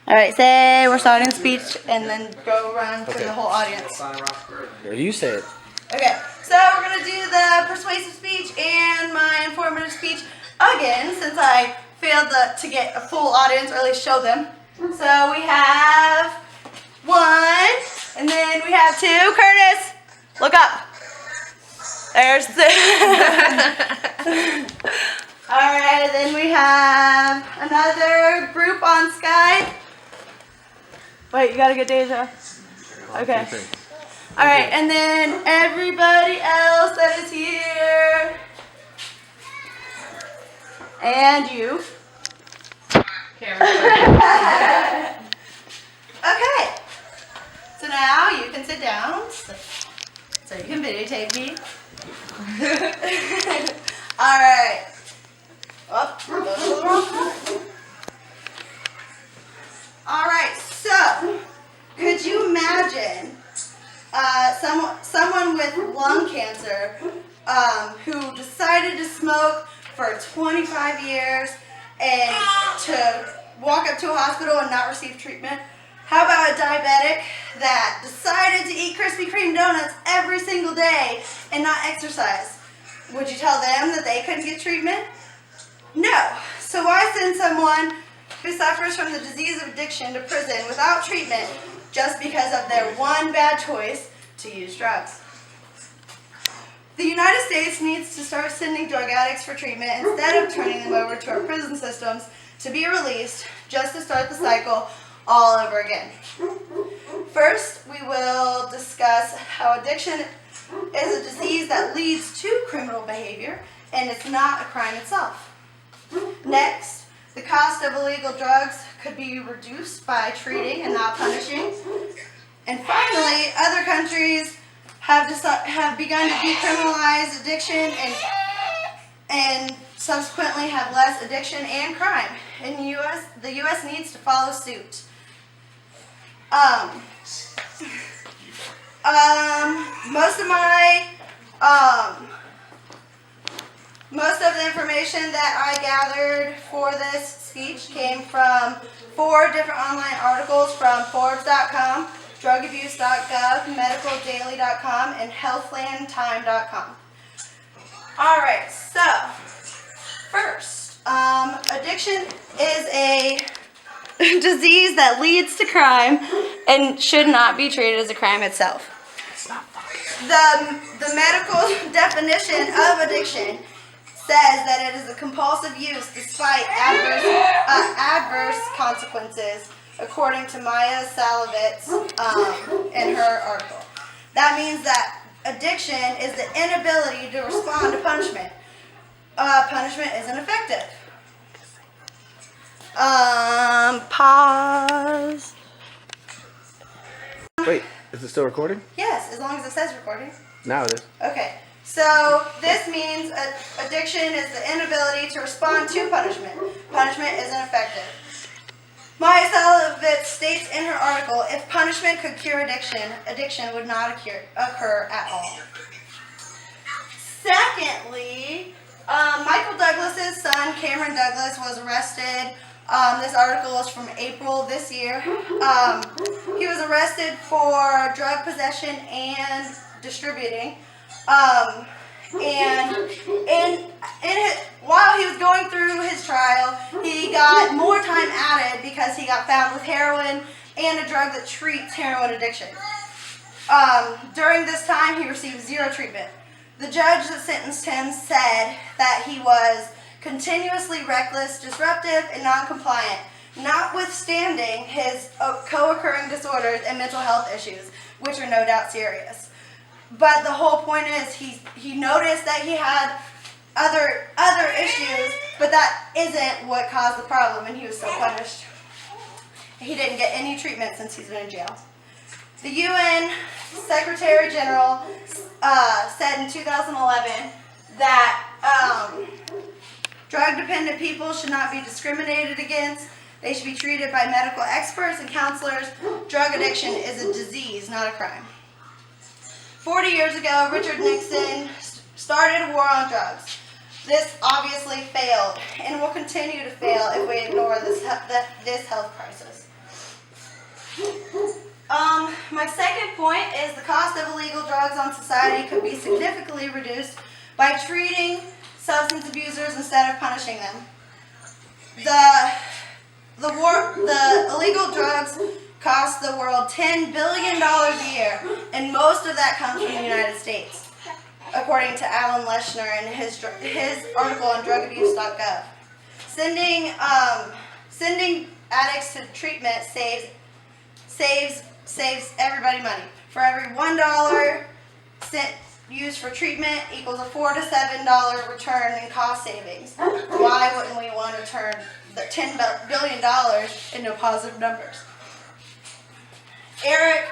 All right, say we're starting speech and then go around to the whole audience. You say it. Okay, so we're going to do the persuasive speech and my informative speech again since I failed to get a full audience or at least show them. So we have 1 and then we have 2. Curtis, look up. There's the... Alright, then we have another group on Skype. Wait, you gotta get Deja. Okay. Alright, and then everybody else that is here. And you. Okay. So now you can sit down. So you can videotape me. Alright. Alright, so could you imagine someone with lung cancer who decided to smoke for 25 years and to walk up to a hospital and not receive treatment? How about a diabetic that decided to eat Krispy Kreme donuts every single day and not exercise? Would you tell them that they couldn't get treatment? No. So why send someone who suffers from the disease of addiction to prison without treatment just because of their one bad choice to use drugs? The United States needs to start sending drug addicts for treatment instead of turning them over to our prison systems to be released just to start the cycle all over again. First, we will discuss how addiction is a disease that leads to criminal behavior and it's not a crime itself. Next, the cost of illegal drugs could be reduced by treating and not punishing. And finally, other countries have begun to decriminalize addiction and subsequently have less addiction and crime. In the U.S. needs to follow suit. Most of the information that I gathered for this speech came from 4 different online articles from Forbes.com, drugabuse.gov, medicaldaily.com, and healthlandtime.com. Alright, so first, addiction is a disease that leads to crime and should not be treated as a crime itself. The medical definition of addiction says that it is a compulsive use despite adverse consequences, according to Maya Salovitz in her article. That means that addiction is the inability to respond to punishment. Punishment isn't effective. Pause. Wait, is it still recording? Yes, as long as it says recording. Now it is. Okay, so this means addiction is the inability to respond to punishment. Punishment isn't effective. Maya Salovitz states in her article, if punishment could cure addiction, addiction would not occur at all. Secondly, Michael Douglas's son, Cameron Douglas, was arrested. This article is from April this year. He was arrested for drug possession and distributing. While he was going through his trial, he got more time added because he got found with heroin and a drug that treats heroin addiction. During this time, he received 0 treatment. The judge that sentenced him said that he was continuously reckless, disruptive, and non-compliant, notwithstanding his co-occurring disorders and mental health issues, which are no doubt serious. But the whole point is he noticed that he had other issues, but that isn't what caused the problem, and he was so punished. He didn't get any treatment since he's been in jail. The UN Secretary General said in 2011 that drug-dependent people should not be discriminated against. They should be treated by medical experts and counselors. Drug addiction is a disease, not a crime. 40 years ago, Richard Nixon started a war on drugs. This obviously failed and will continue to fail if we ignore this health crisis. My second point is the cost of illegal drugs on society could be significantly reduced by treating substance abusers instead of punishing them. The illegal drugs cost the world $10 billion a year, and most of that comes from the United States, according to Alan Leshner in his article on drugabuse.gov. Sending addicts to treatment saves everybody money. For every $1 used for treatment equals a $4 to $7 return in cost savings. Why wouldn't we want to turn the $10 billion into positive numbers? Eric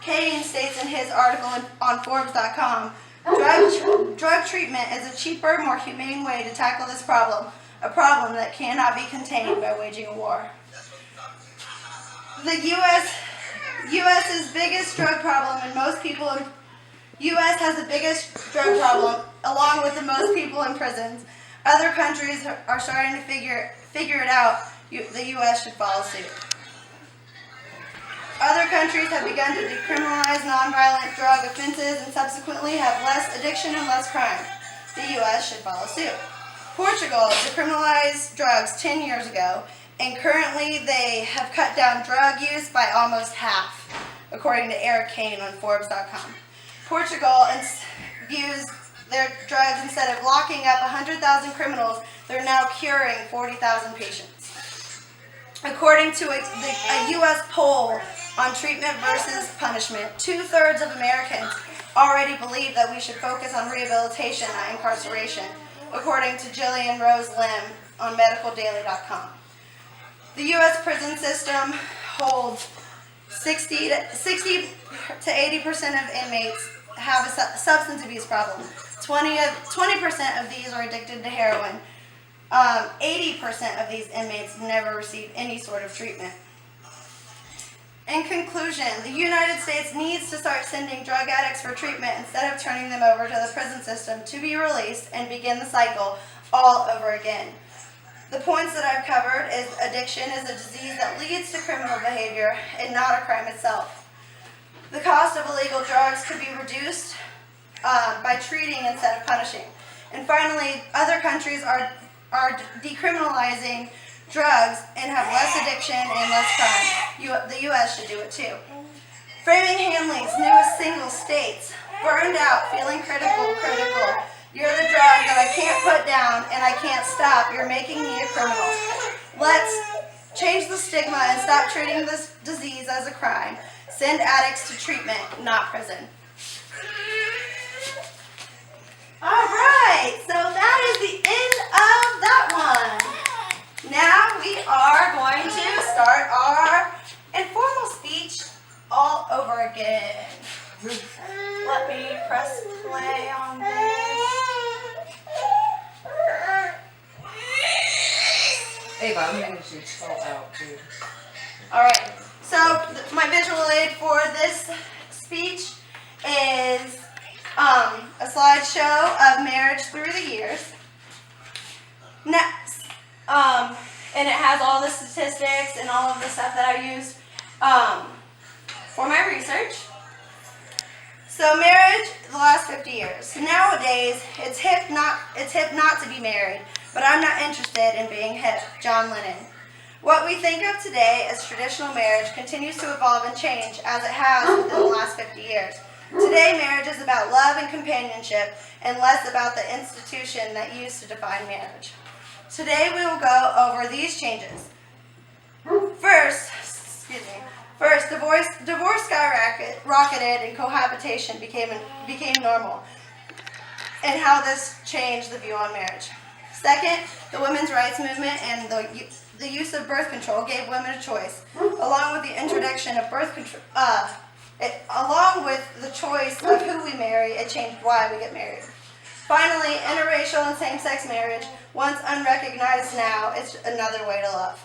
Kane states in his article on Forbes.com, drug treatment is a cheaper, more humane way to tackle this problem, a problem that cannot be contained by waging a war. The U.S.'s biggest drug problem, and most people in U.S. has the biggest drug problem, along with the most people in prisons. Other countries are starting to figure it out. The U.S. should follow suit. Other countries have begun to decriminalize nonviolent drug offenses and subsequently have less addiction and less crime. The U.S. should follow suit. Portugal decriminalized drugs 10 years ago, and currently they have cut down drug use by almost half, according to Eric Kane on Forbes.com. Portugal views their drugs, instead of locking up 100,000 criminals, they're now curing 40,000 patients. According to a U.S. poll on treatment versus punishment, 2/3 of Americans already believe that we should focus on rehabilitation, not incarceration, according to Jillian Rose Lim on medicaldaily.com. The U.S. prison system holds 60 to 80% of inmates have a substance abuse problem. 20% of these are addicted to heroin. 80% of these inmates never receive any sort of treatment. In conclusion, the United States needs to start sending drug addicts for treatment instead of turning them over to the prison system to be released and begin the cycle all over again. The points that I've covered is addiction is a disease that leads to criminal behavior and not a crime itself. The cost of illegal drugs could be reduced by treating instead of punishing. And finally, other countries are decriminalizing drugs and have less addiction and less crime. The U.S. should do it too. Framingham Hanley's newest single states, "Burned out, feeling critical. You're the drug that I can't put down and I can't stop. You're making me a criminal. Let's change the stigma and stop treating this disease as a crime. Send addicts to treatment, not prison." All right, so that is the end of that one. Now we are going to start our informal speech all over again. Let me press play on this. Ava, I'm going to spell out too. All right, so my visual aid for this speech is a slideshow of marriage through the years. Next, and it has all the statistics and all of the stuff that I used for my research. So marriage, the last 50 years. Nowadays, it's hip not to be married, but I'm not interested in being hip. John Lennon. What we think of today as traditional marriage continues to evolve and change as it has within the last 50 years. Today, marriage is about love and companionship and less about the institution that used to define marriage. Today, we will go over these changes. First, divorce skyrocketed and cohabitation became normal, and how this changed the view on marriage. Second, the women's rights movement and the use of birth control gave women a choice, along with the introduction of birth control. Along with the choice of who we marry, it changed why we get married. Finally, interracial and same-sex marriage, once unrecognized, now it's another way to love.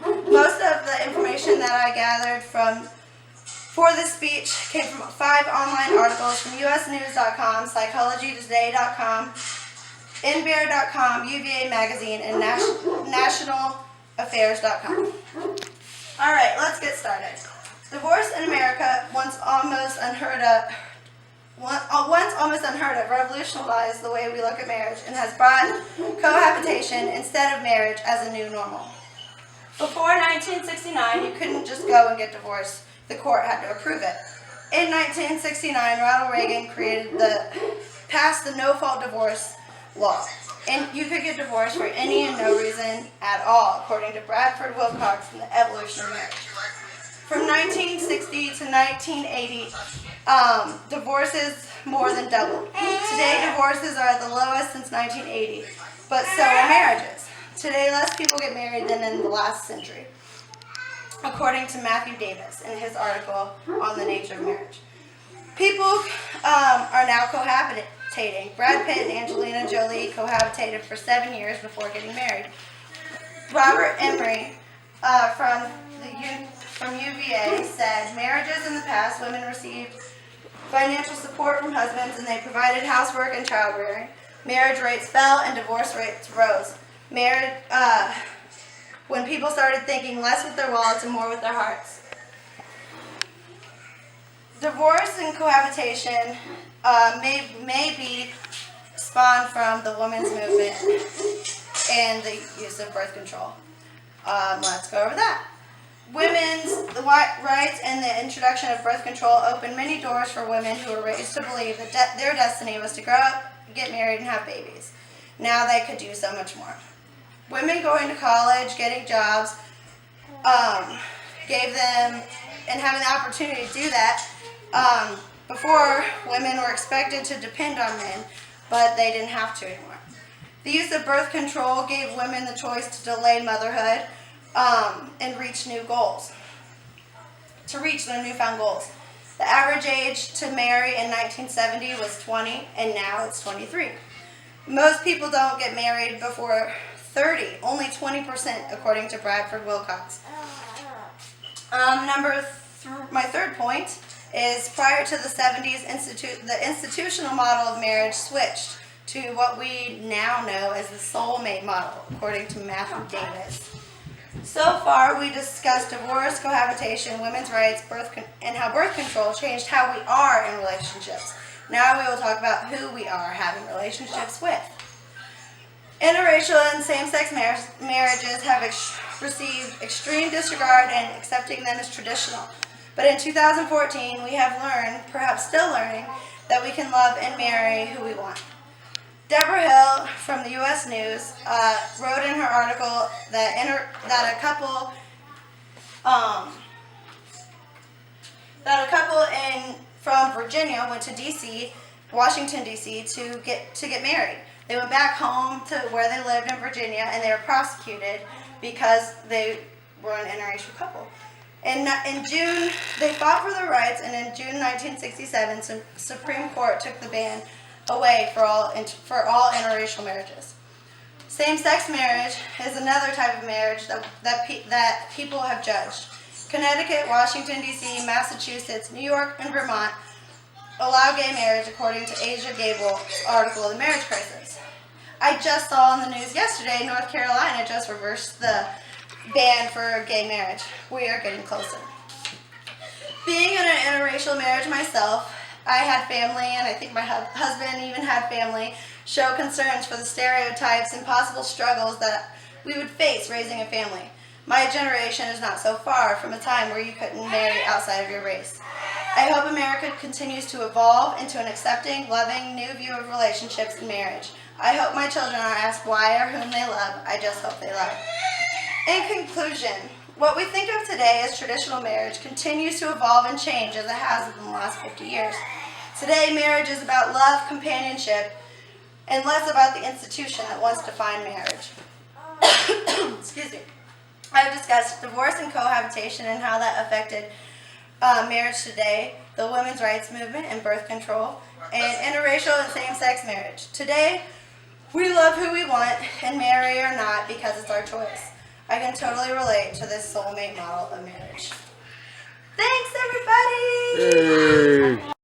Most of the information that I gathered for this speech came from 5 online articles from usnews.com, psychologytoday.com, nbear.com, UVA magazine, and nationalaffairs.com. All right, let's get started. Divorce in America, once almost unheard of, revolutionized the way we look at marriage and has brought cohabitation instead of marriage as a new normal. Before 1969, you couldn't just go and get divorced. The court had to approve it. In 1969, Ronald Reagan passed the no-fault divorce law. And you could get divorced for any and no reason at all, according to Bradford Wilcox and the Evolution of Marriage. From 1960 to 1980, divorces more than doubled. Today, divorces are the lowest since 1980, but so are marriages. Today, less people get married than in the last century, according to Matthew Davis in his article on the nature of marriage. People are now cohabitating. Brad Pitt and Angelina Jolie cohabitated for 7 years before getting married. Robert Emery from UVA said, marriages in the past, women received financial support from husbands and they provided housework and childbearing. Marriage rates fell and divorce rates rose. When people started thinking less with their wallets and more with their hearts. Divorce and cohabitation may be spawned from the women's movement and the use of birth control. Let's go over that. Women's rights and the introduction of birth control opened many doors for women who were raised to believe that their destiny was to grow up, get married, and have babies. Now they could do so much more. Women going to college, getting jobs, gave them, and having the opportunity to do that. Before, women were expected to depend on men, but they didn't have to anymore. The use of birth control gave women the choice to delay motherhood and reach their newfound goals. The average age to marry in 1970 was 20, and now it's 23. Most people don't get married before 30, only 20%, according to Bradford Wilcox. My third point is prior to the 70s, the institutional model of marriage switched to what we now know as the soulmate model, according to Matthew Davis. So far, we discussed divorce, cohabitation, women's rights, and how birth control changed how we are in relationships. Now we will talk about who we are having relationships with. Interracial and same-sex marriages have received extreme disregard and accepting them as traditional. But in 2014, we have learned, perhaps still learning, that we can love and marry who we want. Deborah Hill from the U.S. News wrote in her article that a couple from Virginia went to Washington D.C. to get married. They went back home to where they lived in Virginia, and they were prosecuted because they were an interracial couple. In June, they fought for their rights, and in June 1967, the Supreme Court took the ban away for all interracial marriages. Same-sex marriage is another type of marriage that people have judged. Connecticut, Washington, D.C., Massachusetts, New York, and Vermont allow gay marriage, according to Asia Gable's article of the Marriage Crisis. I just saw on the news yesterday, North Carolina just reversed the ban for gay marriage. We are getting closer. Being in an interracial marriage myself, I had family, and I think my husband even had family, show concerns for the stereotypes and possible struggles that we would face raising a family. My generation is not so far from a time where you couldn't marry outside of your race. I hope America continues to evolve into an accepting, loving, new view of relationships and marriage. I hope my children are asked why or whom they love. I just hope they love. In conclusion, what we think of today as traditional marriage continues to evolve and change as it has in the last 50 years. Today, marriage is about love, companionship, and less about the institution that once defined marriage. Excuse me. I've discussed divorce and cohabitation and how that affected marriage today, the women's rights movement and birth control, and interracial and same-sex marriage. Today, we love who we want and marry or not because it's our choice. I can totally relate to this soulmate model of marriage. Thanks, everybody! Yay.